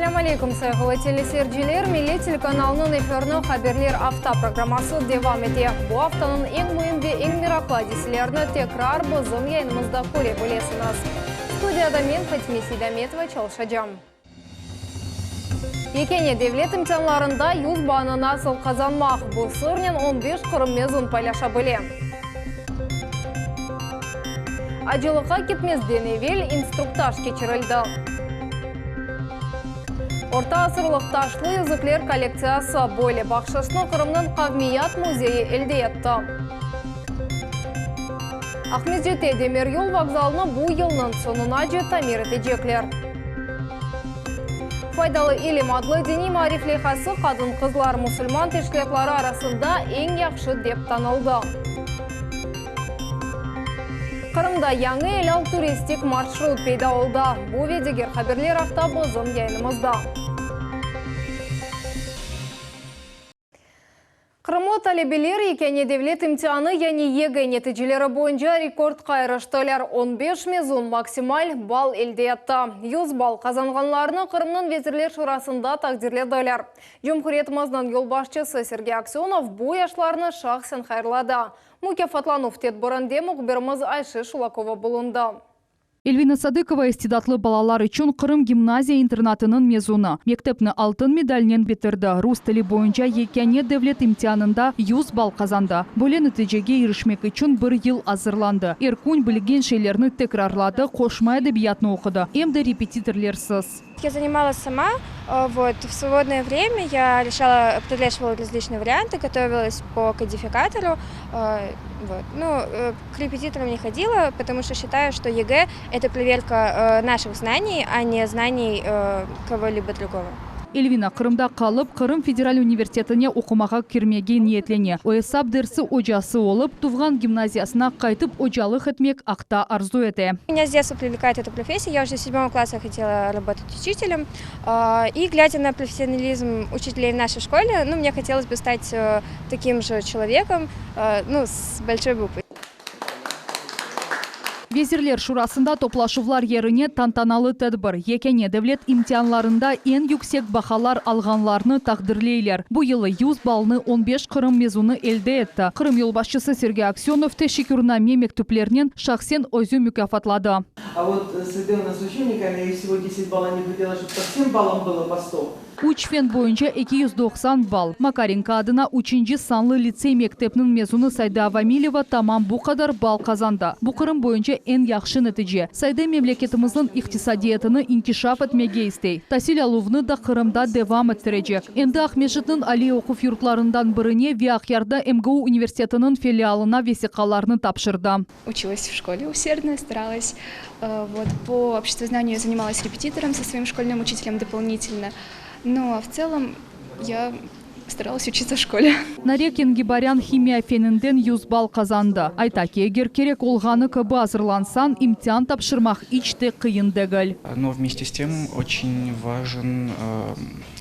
Ассаламу алейкум, сайгылы телесерджилер. Милли телеканалының эфирні хаберлер авто программасы девам ете. Бұл автоның ең мұйымбе ең мирақла десілеріні текрар бұзым яйнымызда көре білесіңіз. Студияда мен Фатиме Сейдаметова çalışacağım. Екене девлет имтианларында 100 бағаны насыл қазанмақ. Бұл сырнен 15 қырым мезун пайлаша біле. Acılığa gitmezden evvel instruktаж keçirildi. Orta asırlık taşlı yüzükler kolleksiyası böyle bakşışını Kırım'ın Kavmiyat Muzeyi elde etti. Ahmetjete Demir Yol vokzalını bu yılın sonuna tamir edecekler. Faydalı ilim adlı dini marif lehası kadın-kızlar musulman teşkilatları arasında en yaxşı dep tanıldı. Kırım'da yangi elal turistik marşrut peyda oldu. Bu vedegir haberler avtobüzüm yayınımızda. Kırımlı talebeler ekeni devlet imtihanı yani YG neticeleri boyunca rekord kayırıştılar. 15 mezun maksimal bal elde etti. 100 bal kazanğanlarını Kırım'ın vezirler şurasında takdirlediler. Cumhuriyetimizдің yolbaşçısı Sergey Aksyonov bu yaşlarını şahsen hayırladı. Mükafatlanув tedbirinde muhbirimiz Ayşe Şulakova bulundu. Эльвина Садыкова истидатлы балалар үшін Кырым гимназия-интернатының мезуны. Мектепні алтын медалінен бітірді. Рус тілі бойынша екене девлет имтианында 100 бал қазанды. Бөле нәтижеге ерішмек үшін бір ел азырланды. Эркунь білген шейлерні текрарлады, қошма әдебиятны оқыды. Емді репетиторлерсіз. Я занималась сама, в свободное время я подрешивала различные варианты, готовилась по кодификатору. К репетиторам не ходила, потому что считаю, что ЕГЭ – это проверка наших знаний, а не знаний кого-либо другого. Эльвина Кырымда қалып, Кырым федераль университетіне оқымаға кірмеге ниетлене. Оесап дерсі ожасы олып, Туфган гимназиясына қайтып ожалық етмек ақта арзу еті. Меня с детства привлекает эта профессия. Я уже с 7 класса хотела работать учителем. И глядя на профессионализм учителей в нашей школе, мне хотелось бы стать таким же человеком, с большой буквы. Везирлер шурасында топлашывлар еріне тантаналы тәдбір. Екене девлет имтианларында en yüksek бахалар алғанларны тақдірлейлер. Бұл елы 100 балны 15 Кырым мезуны елде етті. Кырым елбасшысы Сергей Аксенов тешекюрнаме мектеплерінен шахсен өзі мүкафатлады. А вот среди у нас учениками всего 10 баллов не хотела, чтобы по всем баллам было по 100. Учфен бойынша 290 бал. Макаренко адына 3-нче санлы лицей мектепнің мезуны Сайда Вамилева тамам bu kadar bal kazandı. Bu Kırım бойынша en yaxşı netice. Sayda memleketimizin iqtisadiyetini inkişaf etmege istey. Tahsil aluvını da Kırımda devam ettirecek. Endi Ahmetjit'nin Ali Okuf yurtlarından birine Viahyarda МГУ университетінің филиалына весиқаларны тапшырды. Училась в школе усердно, старалась. По обществознанию я занималась репетитором со своим школьным учителем дополнительно. Но в целом я старалась учиться в школе. Нарек Енгибарян химия фенінден 100 бал қазанды. Айта егер керек олғаны кібі азырлансан, имтиан тапшырмақ ичте қиын дегіл. Но вместе с тем очень важен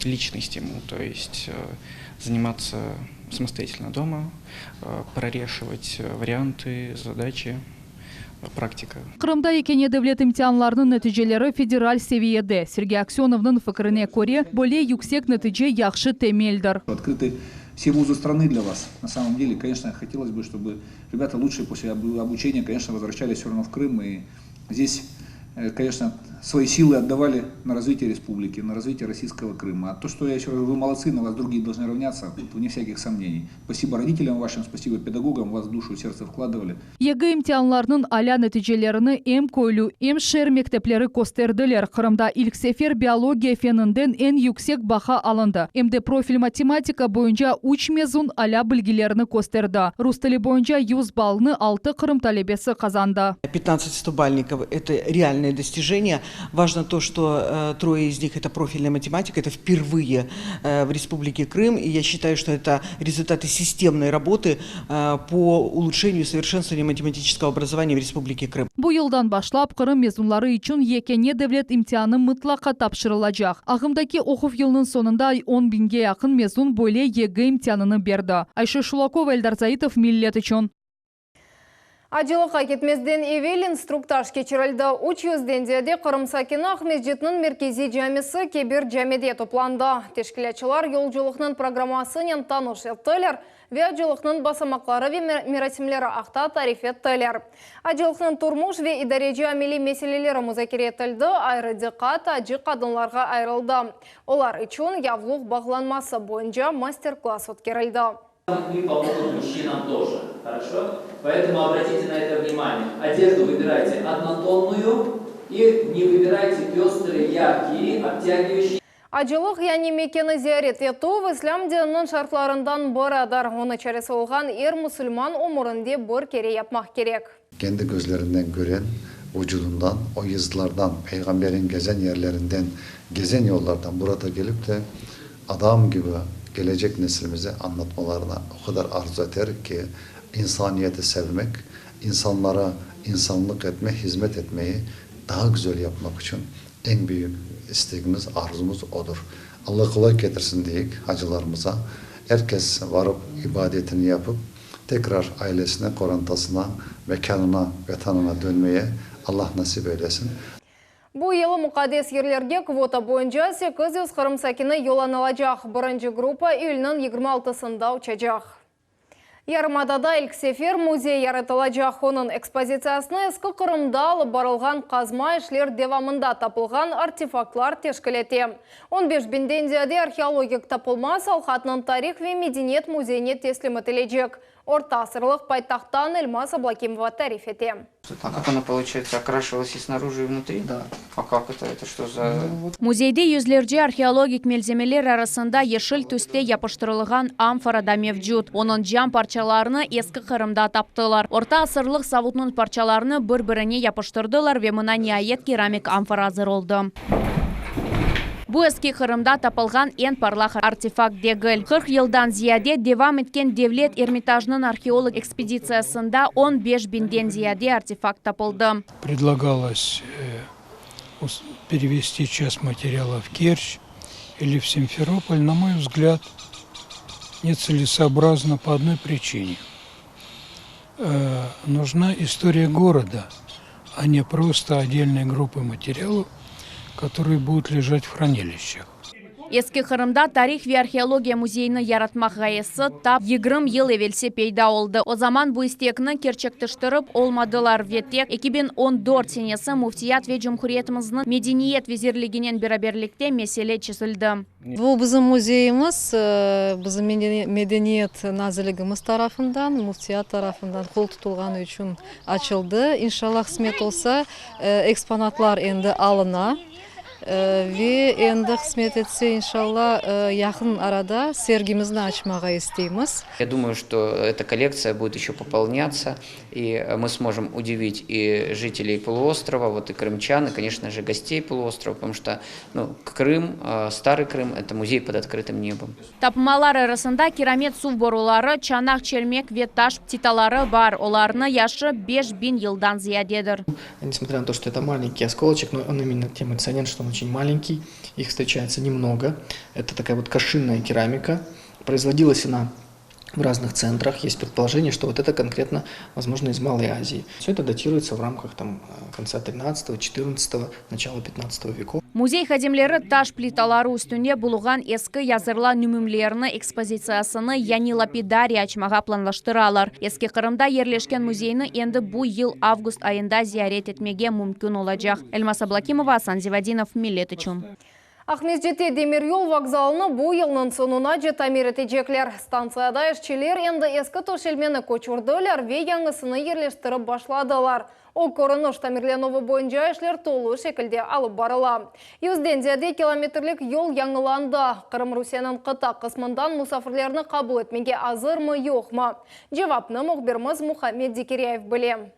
личный стимул, то есть заниматься самостоятельно дома, прорешивать варианты, задачи. Практика. Кырымда екене девлет имтианларының нәтижелері федераль севиеде. Сергей Аксеновның фікіріне көре, более yüksek нәтиже яқшы темелдір. Открыты все вузы страны для вас. На самом деле, конечно, хотелось бы, чтобы ребята лучше после обучения, конечно, возвращались все равно в Крым. И здесь, конечно, свои силы отдавали на развитие республики, на развитие российского Крыма. А то, что я еще говорю, вы молодцы, на вас другие должны равняться, вне всяких сомнений. Спасибо родителям вашим, спасибо педагогам, вас в душу и сердце вкладывали. ЕГЭ имтианларының аля нәтижелеріні эм көйлü, эм шер мектеплері көстерділер. Кырымда ilk sefer биология фенінден en yüksek baha alındı. Эмде профиль математика бойынша 3 мезун аля білгілеріні көстерді. Рус тілі бойынша 100 балны 6 Кырым талебесі қазанды. 15 100-бальников – это реальное достижение. Важно то, что 3 из них – это профильная математика, это впервые в Республике Крым. И я считаю, что это результаты системной работы по улучшению и совершенствованию математического образования в Республике Крым. Bu yıldan başlap Kırım mezunları için екене devlet imtihanı mutlaka tapşırılacak. Ағымдаки оқу yılının sonunda 10 binге yakın mezun böyle YG imtihanını berdi. Ayşe Şulakova, Eldar Zaitov, Millet için. Ажылыққа кетмезден евел инструктаж кечірілді. 300-ден зияде Қырым Сакинах мезжетінің меркези жамесі кебір жамеде топланды. Тешкілетчілар елжылықның программасының таныш еттілер, ве ажылықның басамақлары ве мерасимлері ақта тариф еттілер. Ажылықның турмуш ве идареджі амели меселелері музакер етілді, айры диқат ажы қадынларға айрылды. Олар үшін явлық бағланмасы бойынша мастер-класс өткерілді. И помогут мужчинам тоже, хорошо? Поэтому обратите на это внимание. Одежду выбирайте однотонную и не выбирайте пестрые, яркие, обтягивающие. Ажылық яни мекені зиярет ету в ислам динінің шартларындан бұрадар. Оны чәресі олған мұсылман умурынде бір кере yapmak керек. Kendi gözlerinden gören, vücudundan, o yazılardan, peygamberin gezen yerlerinden, gezen yollardan burada gelip de adam gibi gelecek neslimize anlatmalarına o kadar arzu eder ki insaniyeti sevmek, insanlara insanlık etme, hizmet etmeyi daha güzel yapmak için en büyük isteğimiz, arzumuz odur. Allah kolay getirsin diyek hacılarımıza. Herkes varıp ibadetini yapıp tekrar ailesine, korantasına, mekanına, vatanına dönmeye Allah nasip eylesin. Bu yılı muqaddes yerlerge kvota boyunca 800 Қырым Сакины yollanılacak. Birinci grupa iyulның 26-sında uçacak. Yarımadada ilk sefer muzey yaratılacak. Onun ekspozitsiyasını eski Kırım'da alıp barılgan kazma işler devamında tapılgan artefaktlar teşkil eti. 15.000'den ziyade arxeologik tapılma Salxatның tarix ve medeniyet muzeyine teslim edilecek. Orta asırlık paytaxttan Elmas Ablakimova tarif eti. А как она, получается, окрашивалась и снаружи, и внутри? Да. А как это? Это что за... Музейде yüzlerce arxeologik melzemeler arasında yeşil төсте yapıştırılған amfora mevcut. Onun cam parçalarını eski Kırım'da taptılar. Orta asırlık savutun parçalarını bir-birine yapıştırdılar ve mına nihayet keramik amfora hazır oldu. Bu eski Kırım'da tapılgan en parlak artefakt değil. 40 yıldan ziyade devam etken devlet Ermitaj'nın arkeolog ekspeditsiyasında 15.000'den ziyade artefakt tapıldı. Предлагалось перевести часть материала в Керчь или в Симферополь, на мой взгляд, нецелесообразно по одной причине. Нужна история города, а не просто отдельные группы материалов, которые будут лежать в хранилищах. Eski Kırım'da Tarih ve Arxeologiya Muzeyini yaratmak gayesi tap 20 yıl evvelse peyda oldu. O zaman bu istekini gerçekleştirip olmadılar ve tek 2014 senesi Muftiyat ve Cumhuriyetimizin Medeniyet Vezirliğinin beraberlikte mesele çizildi. Bu bizim muzeyimiz, bizim medeniyet nazirligimiz tarafından, Muftiyat tarafından kol tutulğanı için açıldı. İnşallah kısmet olsa eksponatlar endi alına. Ve endi kısmet etse inşallah yakın arada sergimizni açmağa isteyimiz. Я думаю, что эта коллекция будет еще пополняться, и мы сможем удивить и жителей полуострова, вот и крымчан, и, конечно же, гостей полуострова, потому что Крым, Старый Крым – это музей под открытым небом. Tapmalar arasında keramet su boruları, çanak, çelmek ve taş titaları var. Onların yaşı 5000 yıldan ziyadedir. Несмотря на то, что это маленький осколочек, но он именно тем и ценен, что он очень маленький, их встречается немного. Это такая вот кашинная керамика. Производилась она в разных центрах. Есть предположение, что вот это конкретно, возможно, из Малой Азии. Все это датируется в рамках конца 13-14, начала 15 веков. Muzey xadimleri taş plitaları üstünde bulungan eski yazırlar nümunelerini ekspozitsiyasını yani lapidariya açmağa planlaştıralar. Eski Kırım'da yerleşken muzeyini endi bu yıl avgust ayında ziyaret etmege mümkün olacak. Elmas Ablakimova, Hasan Zivadinov, Millet için. Ақмезжете Демирьол вокзалыны бұл елның сонуна жетамир етежеклер. Станцияда ішчелер енді ескі төшелмені көчірділер ве яңысыны ерлештіріп башладылар. Ол көрініш тамирленовы бойынша ішлер толу шекілде алып барыла. 100-ден зияде километрлік ел яңыланды. Қырым Русияның қыта қысмындан мұсафірлеріні қабыл етмеге азыр мы, жоқ мы? Жевапны мұхберміз Мухаммед Декеряев білем.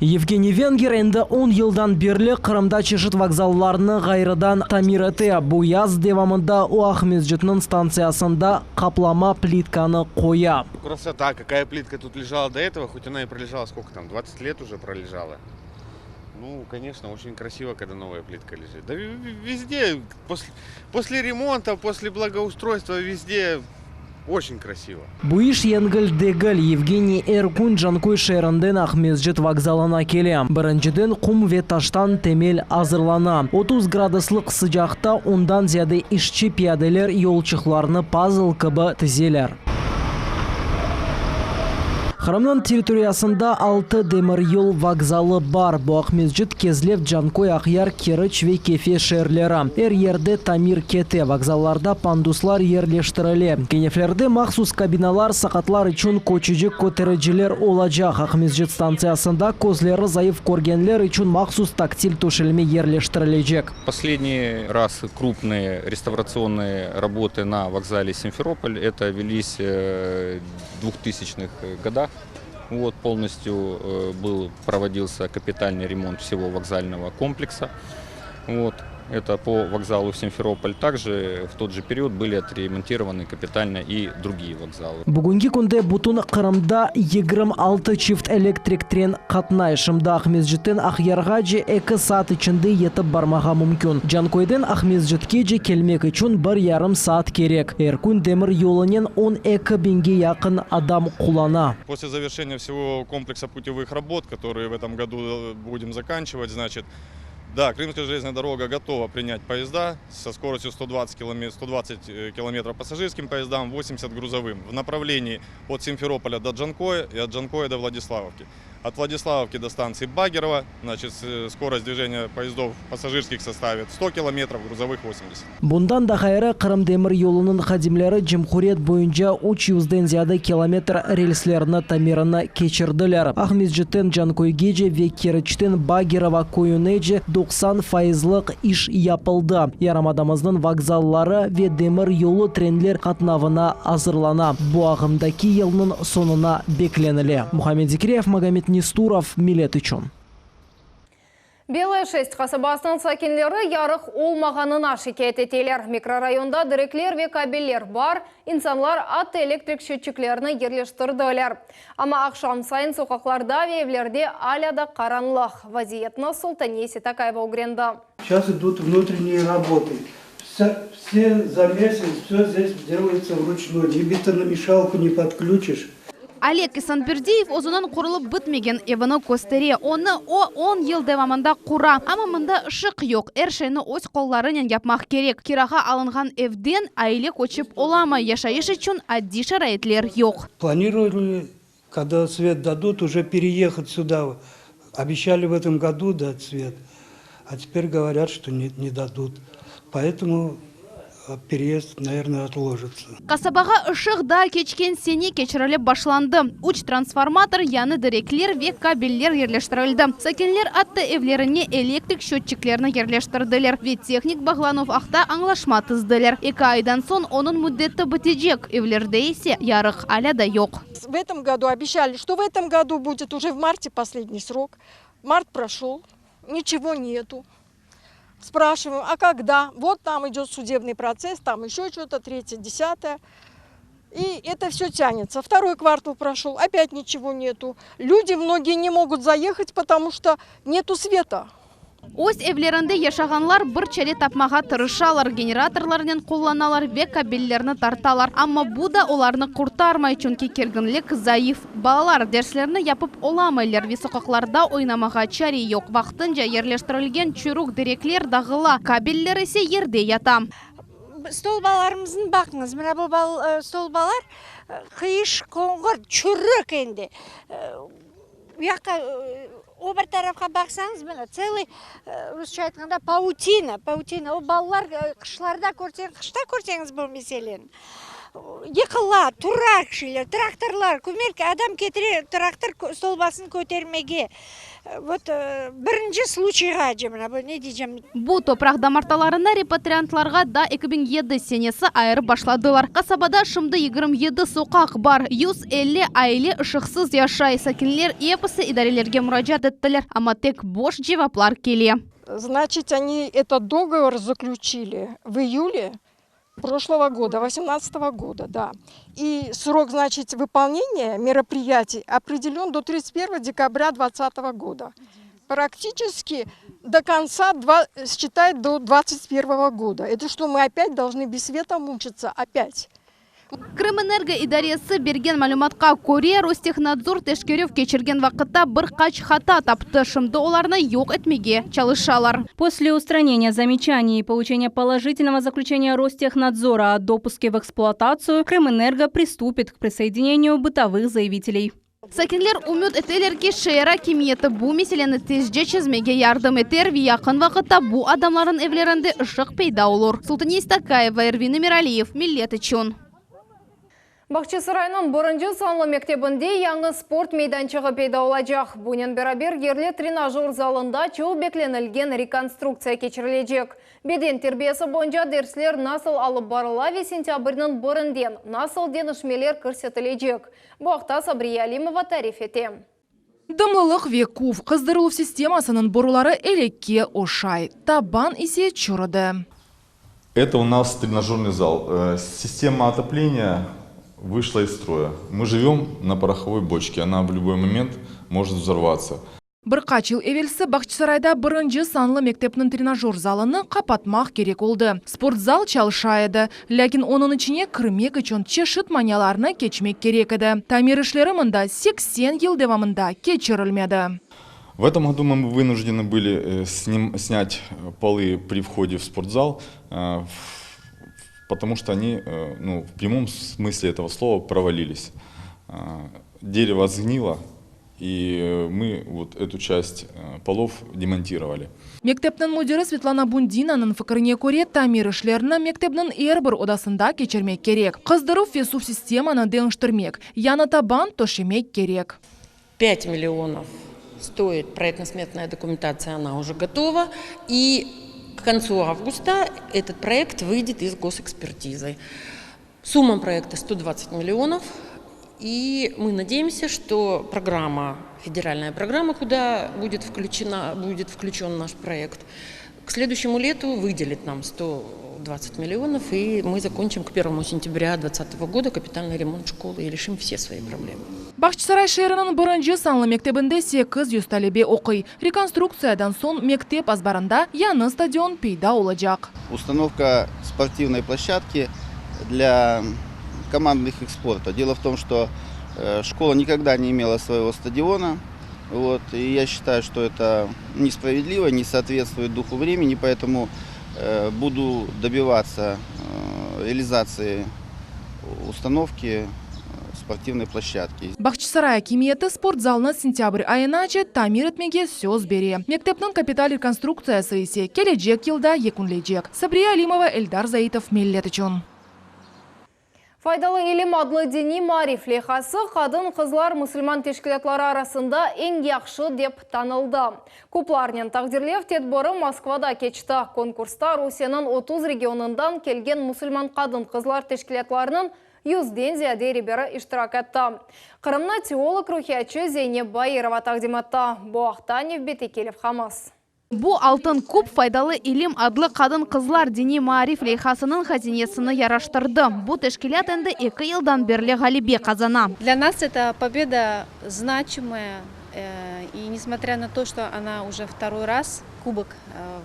Евгений Венгер енді 10 жылдан берлі Қырымда чешет вокзалларыны ғайрыдан тамир еті. Бұл яз девамында у Ахмезжетінің станциясында қаплама плитканы қоя. Красота, какая плитка тут лежала до этого, хоть она и пролежала, сколько там, 20 лет уже пролежала. Ну, конечно, очень красиво, когда новая плитка лежит. Да везде, после ремонта, после благоустройства, везде Очень красиво. Буиш Енгель Дегель Евгений Эркун Жанкой Шеранден Ахмезжет вокзалына келе. Біріншіден құм ве таштан темел азырлана. 30 градуслық sıcakta ondan ziyade işçi piyadeler yolçıklarını puzzle kıbı tizелер. Храмның территориясында 6 демір yol вокзалы бар. Бұл Ахмезжет Кезлев Жанкой Ахяр Керіч ве Кефе шерлері. Ерде Тамир Кете вокзалларда пандуслар ерлештірілі. Кенефлерде махсус кабиналар сақатлар үшін көчіжік көтережілер олажақ. Ахмезжет станциясында көзлері зайыф көргенлер үшін махсус тактиль төшілме ерлештірілежек. Последний раз крупные реставрационные работы на вокзале Симферополь это велись в 2000-х годах. Вот, полностью проводился капитальный ремонт всего вокзального комплекса. Вот, это по вокзалу Симферополь. Также в тот же период были отремонтированы капитально и другие вокзалы. Бүгінгі күнде бұтын Қырымда 26 чифт электрик трен қатнай. Шымда Ахмезжеттен Ахярға же 2 саат ішінде етіп бармаға мүмкін. Жанкойден Ахмезжетке же келмек үшін 1,5 саат керек. Эркун демір yolunен 12 бинге яқын адам құлана. После завершения всего комплекса путевых работ, которые в этом году будем заканчивать, значит, да, Крымская железная дорога готова принять поезда со скоростью 120 километров пассажирским поездам, 80 грузовым в направлении от Симферополя до Джанкоя и от Джанкоя до Владиславовки. От Владиславовки до станции Багерова, значит, скорость движения поездов пассажирских составит 100 километров, грузовых 80. Bundan da gayrı Kırım demir yolunun xadimleri Cumhuriyet boyunca 300'den ziyade kilometr relslerini tamirini keçirdiler. Ahmezjetten Jankoyge ve Keriç'ten Bagirova koyunece 90%'lık iş yapıldı. Yaramadamızın vokzalları ve demir yolu trenler katnavına hazırlana. Bu ağımdaki yılın sonuna beklenili. Muhammed Zikriyev, Magomed Нестуров, Милет үшін. Белая 6 қасабасының сакинлері ярық олмағанына шекет етелер. Микрорайонда діреклер ве кабеллер бар, инсанлар ат электрик счетчиклеріні ерлештірділер. Ама ақшам сайын соқақларда ве евлерде аляда қаранлық. Вазиетна Султанеси Такаева угренда. Сейчас идут внутренние работы. Все за месяц все здесь делается вручную. Ни бетономешалку не подключишь. Олег Исанбердиев өзінің құрылып бітмеген евіні көстере. Оны 10 ел девамында құра. Ама мында шық yok. Әршені өз қолларынан yapmaq керек. Кираға алынған евден айле көчіп олама. Яшайыш үшін адди шарайтлер yok. Планировали, когда свет дадут, уже переехать сюда. Обещали в этом году дать свет. А теперь говорят, что не дадут. Поэтому переезд, наверное, отложится. Қасабаға ышық да кечкен сене кечіріліп башланды. Уч трансформатор, яны діреклер ве кабеллер ерлештірілді. Сакенлер атты евлеріне электрик счетчиклеріні ерлештірділер. Ве техник бағланов ақта аңлашма тыздылер. 2 айдан сон оның мүддетті бітежек. Евлерде есе ярық аля да yok. В этом году обещали, что в этом году будет уже в марте последний срок. Март прошел, ничего нету. Спрашиваем, а когда? Вот там идет судебный процесс, там еще что-то, 3-е, 10-е. И это все тянется. 2-й квартал прошел, опять ничего нету. Люди многие не могут заехать, потому что нету света. Өз евлерінде яшағанлар бір чәле тапмаға тырышалар, генераторларынан қолланалар ве кабеллеріні тарталар. Амма бұ да оларны құртармай, чөнки кергінлік заиф. Балалар дәрслеріні япып оламайлар, ве соқақларда ойнамаға чари yok. Вақтынжа ерлештірілген чүрук дереклер дағыла, кабеллер есе ерде ята. Столбаларымыздың бақыңыз, мына бұл столбалар қиыш қоңғыр чүрік енді. О бір тарапқа бақсаңыз, мына целый, русша айтқанда, паутина. О балалар қышларда көрсеңіз бұл меселені. Еқылар, тұрақ шейлер, тракторлар, көмерке адам кетіре трактор столбасын көтермеге. Вот бірінші случайға жемін, не дейжем. Бұл топрақ дамарталарына репатриантларға да 2007 сенесі айыры башладылар. Қасабада шымды 27 соқақ бар. 150 айле ұшықсыз яшай. Сакинлер епісі идарелерге мұражат еттілер. Ама тек бош жеваплар келе. Значит, они этот договор заключили в июле прошлого года, 18-го года, да. И срок, значит, выполнения мероприятий определен до 31 декабря 2020 года. Практически до конца, считай, до 2021 года. Это что, мы опять должны без света мучиться? Опять. Крымэнерго идаресі берген мәлуматқа көре Ростехнадзор тешкерев кечірген вақытта бір қач хата тапты, шымды оларны yok etмеге çalışалар. После устранения замечаний и получения положительного заключения Ростехнадзора о допуске в эксплуатацию, Крымэнерго приступит к присоединению бытовых заявителей. Сакинлер умет этелерки шейра кимиеті бу меселены тезже чезмеге ярдым етер ви якын вақытта бу адамларын evlerinde ышық пейда olur. Султанес Такаева, Эрвин Миралиев, Миллет Ичун. Бақчысарайның бұрынжы санлы мектебінде яңы спорт мейданчығы пейда олajak. Бұнен бәрабер ерлі тренажер залында чоу бекленілген реконструкция кечірілежек. Беден тербесі бойынша дерслер насыл алып барылави сентябрьнің бұрынден насыл денішмелер көрсетілежек. Бұақта Сабрия Алимова тариф етем. Дымлылық векув қыздырылу системасының бұрылары элекке ошай. Табан исе чұрыды. Это у нас тренажерный зал. Система отопления вышла из строя. Мы живем на пороховой бочке. Она в любой момент может взорваться. Бірқач ел евелсі Бақчысарайда бірінші санлы мектептің тренажер залыны қапатмақ керек олды. Спортзал чалшайды, ләкин оның ішіне кірмек үшін чешіт манияларына кечмек керек еді. Тамир ішлері мұнда 80 ел девамында кечірілмеді. В этом году мы вынуждены были снять полы при входе в спортзал, потому что они, в прямом смысле этого слова, провалились. Дерево сгнило, и мы вот эту часть полов демонтировали. Мектептің мудирі Светлана Бундинаның фікіріне көре Тамир ішлеріні мектептің әрбір одасында кечірмек керек. Қыздыру фесув системаны денштірмек, яны табан тошемек керек. 5 миллионов стоит проектно-сметная документация, она уже готова, и к концу августа этот проект выйдет из госэкспертизы. Сумма проекта 120 миллионов, и мы надеемся, что программа, федеральная программа, куда будет включен наш проект, к следующему лету выделит нам 120 миллионов, и мы закончим к 1 сентября 2020 года капитальный ремонт школы и решим все свои проблемы. Бақчысарай шерінің бірінші санлы мектебінде 800 талебе оқый. Реконструкциядан сон мектеп азбарында яны стадион пейда олajak. Установка спортивной площадки для командных их спорта. Дело в том, что школа никогда не имела своего стадиона. И я считаю, что это несправедливо, не соответствует духу времени, поэтому буду добиваться реализации установки спортивной площадки. Бақчысарай кемиеті спортзалны сентябрь айыначы тамир етмеге сөз бере. Мектептің капиталь реконструкциясы есе келечек елда екунлежек. Сабрия Алимова, Эльдар Заитов, Миллет Ичун. Файдалы илим адлы дини мариф лехасы қадын қызлар мұсылман тешкілетлары арасында ең яқшы деп танылды. Купларнен тақдирлев тетборы Москвада кечті. Конкурста Русияның 30 регионындан келген мұсылман қадын қызлар тешкілетларының 100-ден зияде ребері иштирак етті. Қырымна теолог рухиячы Зейнеп Байырова тақдим етті. Бұақта Невбет Екелев Хамас. Бу алтын куб файдалы илим адлы қадын қызлар дини маариф лейхасының хазинесіні яраштырды. Бу тешкилят энді 2 елдан берлі галибе казана. Для нас это победа значимая. И несмотря на то, что она уже второй раз, кубок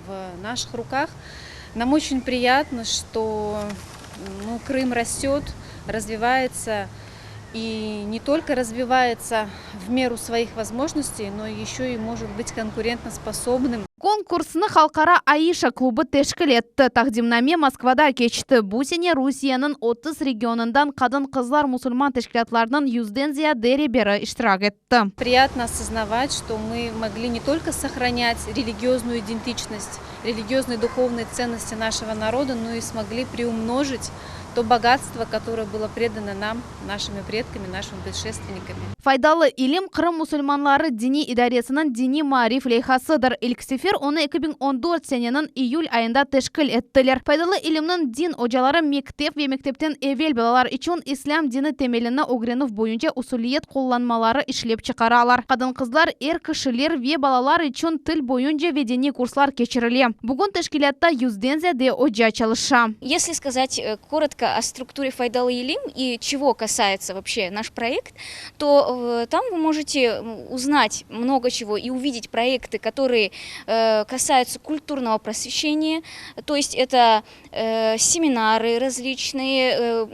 в наших руках, нам очень приятно, что Крым растет, развивается. И не только развивается в меру своих возможностей, но еще и может быть конкурентоспособным. Конкурсны халқара Аиша клубы тешкіл етті. Тақдимнаме Москвада кечті. Бусене Русияның 30 регионындан қадын қызлар мусульман тешкілетларының 100-ден зияде ребері иштирак етті. Приятно осознавать, что мы могли не только сохранять религиозную идентичность, религиозные духовные ценности нашего народа, но и смогли приумножить то богатство, которое было предано нам, нашими предками, нашими предшественниками. Файдалы илим Крым мусульманлары дини идаресінің дини маариф лейхасыдыр. Илксифер оны 2014 сененің июль айында тешкіл еттілер. Файдалы илимнің дин ожалары мектеп ве мектептен эвел балалар için ислам дини темеліні огренув бойынша усулиет қолланмалары ишлеп чықаралар. Қадын қызлар, ер кішілер ве балалар için тіл бойынша ведени курслар кечіріле. Бүгін тешкилятта 100-ден зияде ожа çalışа. Если сказать коротко коротко о структуре Файдалы Илим и чего касается вообще наш проект, то там вы можете узнать много чего и увидеть проекты, которые касаются культурного просвещения, то есть это семинары различные,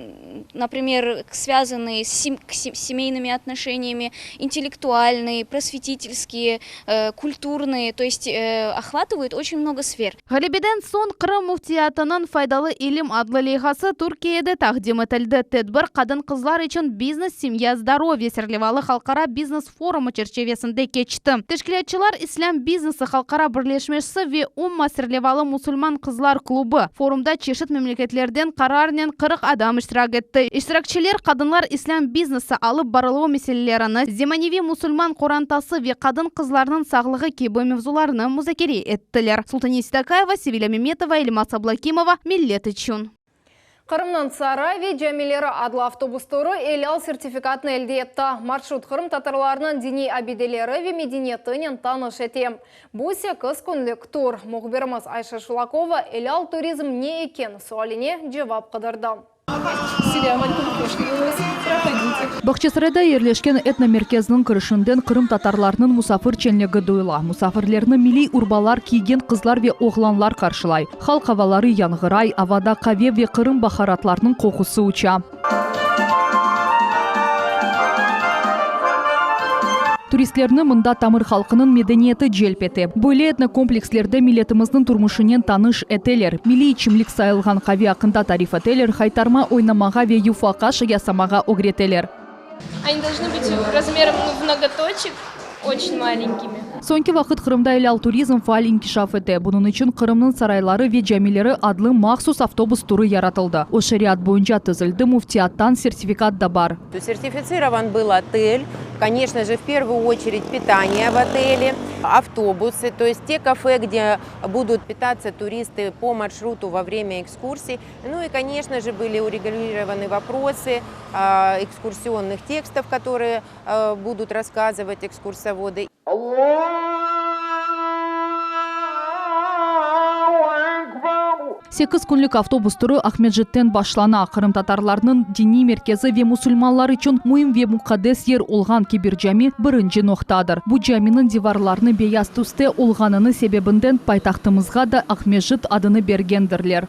например, связанные с семейными отношениями, интеллектуальные, просветительские, культурные, то есть охватывают очень много сфер. Галибеден сон Крым муфтиятының Файдалы Илим адлы лейхасы Түркияда тақдим етілді. Тедбір қадын қызлар үшін бизнес, семья, здоровье серлевалы халқара бизнес форумы черчевесінде кечті. Тешкілетчілар ислам бизнесі халқара бірлешмешісі ве умма серлевалы мусульман қызлар клубы. Форумда чешет мемлекетлерден қарарнен 40 адам іштирак етті. Іштиракчилер қадынлар ислам бизнесі алып барылуы меселелеріні, земаневи мусульман қорантасы ве қадын қызларының сағлығы кебі мевзуларыны музакире еттілер. Султани Сидакаева, Севиля Меметова, Ильмаса Блакимова, Миллет Ичун. Қырымнан Сарави жәмелері адлы автобустары элал сертификатны әлде етті. Маршрут Қырым татарларының дини абиделері ве медениетінен таныш етем. Бұсе кыз күнлік тур. Мұғберіміз Айша Шулакова элал туризм не екен суаліне жауап қыдырды. Бақчасарайда ерлешкен этномеркезінің кірішінден Қырым татарларының мұсафыр ченлегі дойла. Мұсафырлеріні милей урбалар киген қызлар ве оғланлар қаршылай. Хал қавалары яңғырай, авада қаве ве Қырым бахаратларының қоқысы уча. Туристлерні мұнда тамыр халқының медениеті желпеті. Бөлі этнокомплекслерді милетіміздің турмышынен таныш этелер. Милей чимлік сайылған қави ақында тариф этелер, хайтарма ойнамаға ве юфақа ясамаға огретелер. Они должны быть размером в ноготочек, очень маленькими. Сонки вақыт Қырымда элал туризм фаал инкишаф еті. Бұның үшін Қырымның сарайлары ве жәмелері адлы махсус автобус туры яратылды. О шариат бойынша түзілді, муфтияттан сертификат да бар. Сертифицирован был отель, конечно же, в первую очередь питание в отеле, автобусы, то есть те кафе, где будут питаться туристы по маршруту во время экскурсий. Ну и, конечно же, были урегулированы вопросы экскурсионных текстов, которые будут рассказывать экскурсоводы. Секіз күнлік автобус туры Ахмеджеттен башлана. Қырым татарларының дини меркезі ве мусульманлар үшін муим ве муқадес ер олған кебір жами бірінші ноқтадыр. Бұ жамinin диварларны бейаз түсте олғаныны себебінден пайтақтымызға да Ахмеджет адыны бергендірлер.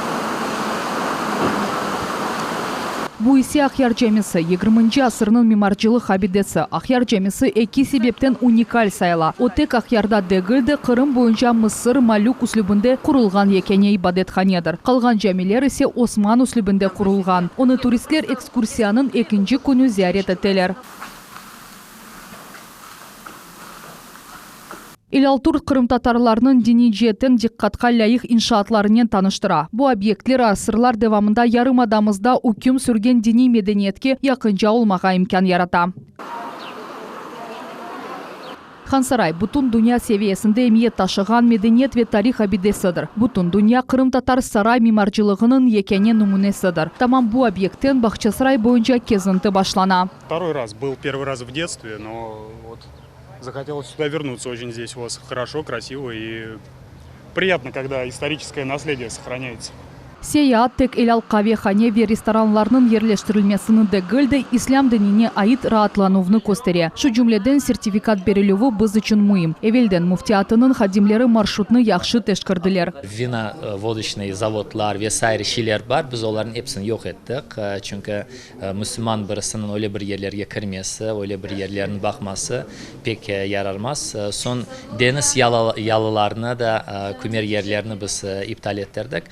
Бу исе Ахяр жемесі 20-ші асырның мемарчылық абидесі. Ахяр жемесі эки себептен уникаль сайла. Отек Ахярда дегілді Қырым бойынша Мысыр Малюк үслүбінде құрылған екене ибадетханедір. Қалған жемелер исе Осман үслүбінде құрылған. Оны туристлер экскурсияның екінші күні зиярет етелер. Илалтур Қырым татарларының дини жиеттен диққатқа лайық иншаатларымен таныштыра. Бу объектлер асырлар девамында ярым адамызда үкім сүрген дини медениетке якынжа олмаға имкан ярата. Хансарай бұтын дүния севиесінде емиет ташыған медениет ве тарих абидесідір. Бұтын дүния Қырым татар сарай мемарчылығының екене нумунесідір. Тамам бу объекттен Бақчасарай бойынша кезінті башлана. Второй раз был первый раз в детстве, но вот захотелось сюда вернуться. Очень здесь у вас хорошо, красиво и приятно, когда историческое наследие сохраняется. Сеят тек элал кавехане ве ресторанларның ерлештірілмесінің дегілді ислам дініне айт раатлануыны көстере. Шу жүмледен сертификат берілуі біз үшін мұйым. Эвелден муфтиятының хадимлері маршрутны яқшы тешкірділер. Вина водочный заводлар, весайры шилер бар, біз оларын епсін yok еттік. Çünkü Müslüman birisinin öyle bir yerlerге кірмесі, öyle bir yerlerin bakması pek yararmaz. Son deniz yalılarını da kümer yerlerini biz iptal ettirdik.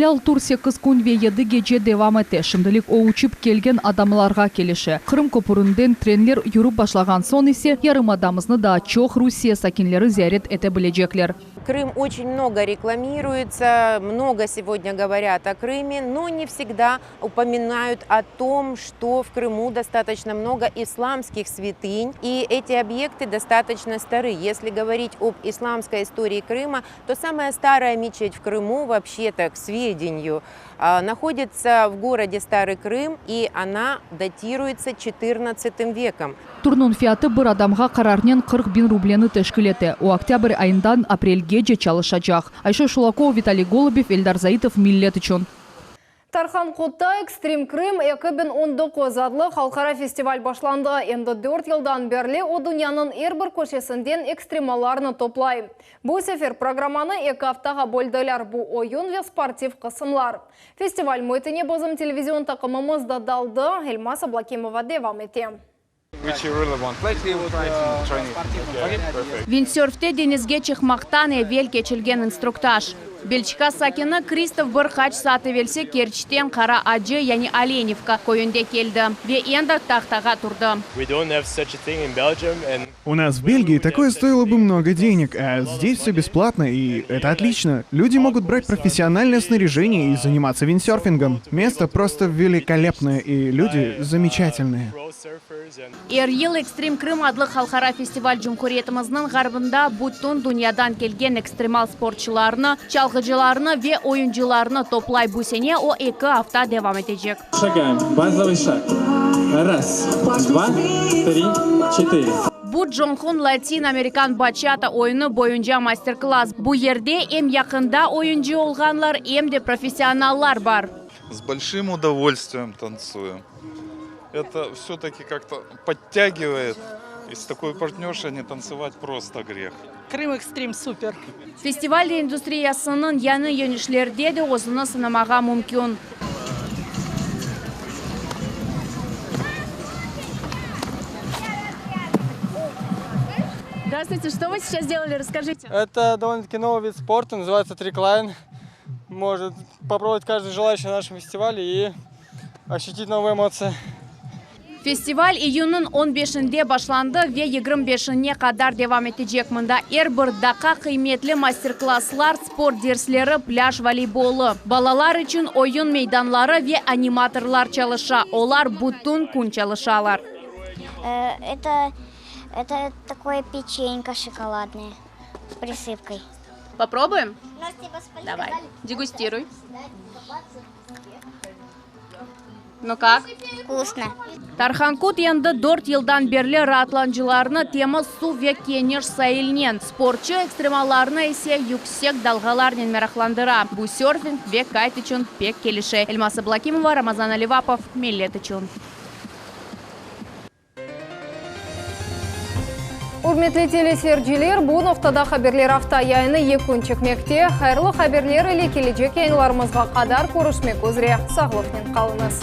Илал тур 8 күн ве 7 геже девам ете. Шымдылық о учып келген адамларға келеші. Қырым көпірінден тренлер юрып башлаган сон исе ярым адамызны да чоқ Русия сакинлері зиярет ете білежеклер. Крым очень много рекламируется, много сегодня говорят о Крыме, но не всегда упоминают о том, что в Крыму достаточно много исламских святынь, и эти объекты достаточно стары. Если говорить об исламской истории Крыма, то самая старая мечеть в Крыму, вообще-то, к сведению, находится в городе Старый Крым, и она датируется 14 веком. Турнун фияты бір адамға қарарнен 40 000 рублені тешкілеті. О октябрь айындан апрельге же чалышачақ. Айша Шулакова, Виталий Голубев, Эльдар Заитов, Миллет Ичун. Тархан Кутта Экстрим Крым 2019 адлы халқара фестиваль башланды. Енді 4 елдан берлі о дүнияның әрбір көшесінден экстремаларны топлай. Бұл сефер программаны 2 аптаға бөлділер. Бұл ойын ве спортив қысымлар. Фестиваль мөйтіне бозым телевизион тақымымызды далды. Эльмас Аблакимова девам етем. Виндсерфте денізге чықмақтан әвел кечілген инструктаж. Бельчика сакені Кристоф Бұрқач саты велсе Керчтен Қара Аджы, яни Оленевка көйінде келді. Ве енді тақтаға тұрды. У нас в Бельгии такое стоило бы много денег, а здесь все бесплатно, и это отлично. Люди могут брать профессиональное снаряжение и заниматься виндсерфингом. Место просто великолепное, и люди замечательные. Ел Экстрим Крым адлы халқара фестиваль жүмкөретіміздің ғарбында бұттың дүниядан келген экстремал спортчыларны, чалғыжыларны ве ойынчыларны топлай бұсене о 2 hafta devam edecek. Шагаем. Базовый шаг. 1, 2, 3, 4. Бұл Джонхун Латин-Американ бачата ойыны бойынша мастер-класс. Бұл ерде ем яқында ойынчы олғанлар, ем де профессионаллар бар. С большим удовольствием танцуем. Это все-таки как-то подтягивает. И с такой партнершей не танцевать просто грех. Крым Экстрим супер. Фестиваль индустриясының яны йөнішлерде де озыны сынамаға мүмкін. Здравствуйте, что вы сейчас делали? Расскажите. Это довольно-таки новый вид спорта, называется триклайн. Может попробовать каждый желающий на нашем фестивале и ощутить новые эмоции. Фестиваль июнның 15-де башланды ве 25-не қадар девам етежек. Мұнда әрбір дақа қиметлі мастер-класслар, спорт дерслері, пляж волейболы. Балалар үшін ойын мейданлары ве аниматорлар чалыша. Олар бұттын күн чалышалар. Это такое печенька шоколадное с присыпкой. Попробуем? Давай, дегустируй. Ну как? Вкусно. Тарханкут енді 4 елдан берлі ратланчыларны темы су ве кенеш сайылнен. Спортчы экстремаларны есе юксек далғаларнен мерахландыра. Бұл серфинг ве кайт үшін пек келіше. Эльмас Аблакимова, Рамазан Аливапов, Миллет үшін. Урметлі телесерджилер, бұл ноқтада хаберлер авта яйны екун чекмекте. Хайрлы хаберлер елі келечек яйныларымызға қадар көрішмек өзіре. Сағлықнен қалыңыз.